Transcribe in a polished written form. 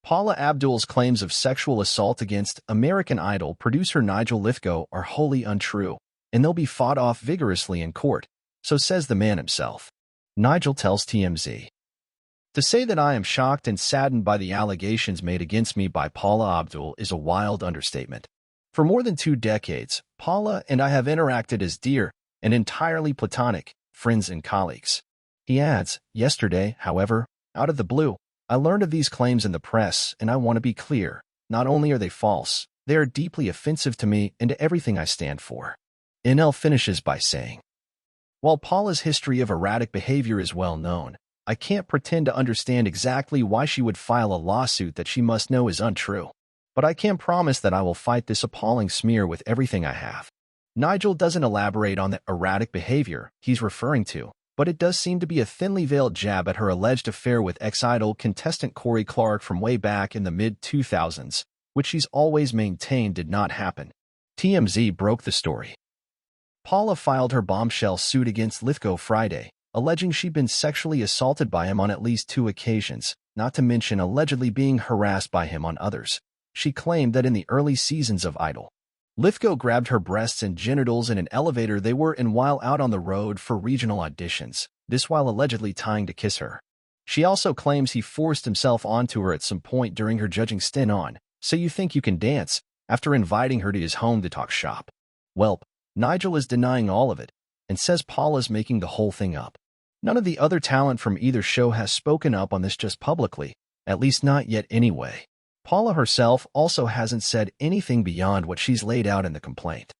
Paula Abdul's claims of sexual assault against American Idol producer Nigel Lythgoe are wholly untrue, and they'll be fought off vigorously in court, so says the man himself. Nigel tells TMZ. To say that I am shocked and saddened by the allegations made against me by Paula Abdul is a wild understatement. For more than 2 decades, Paula and I have interacted as dear and entirely platonic friends and colleagues. He adds, yesterday, however, out of the blue, I learned of these claims in the press, and I want to be clear. Not only are they false, they are deeply offensive to me and to everything I stand for. NL finishes by saying, while Paula's history of erratic behavior is well known, I can't pretend to understand exactly why she would file a lawsuit that she must know is untrue. But I can promise that I will fight this appalling smear with everything I have. Nigel doesn't elaborate on the erratic behavior he's referring to, but it does seem to be a thinly veiled jab at her alleged affair with ex-Idol contestant Corey Clark from way back in the mid-2000s, which she's always maintained did not happen. TMZ broke the story. Paula filed her bombshell suit against Lythgoe Friday, alleging she'd been sexually assaulted by him on at least 2 occasions, not to mention allegedly being harassed by him on others. She claimed that in the early seasons of Idol, Lythgoe grabbed her breasts and genitals in an elevator they were in while out on the road for regional auditions, this while allegedly tying to kiss her. She also claims he forced himself onto her at some point during her judging stint on So You Think You Can Dance, after inviting her to his home to talk shop. Welp, Nigel is denying all of it, and says Paula's making the whole thing up. None of the other talent from either show has spoken up on this just publicly, at least not yet anyway. Paula herself also hasn't said anything beyond what she's laid out in the complaint.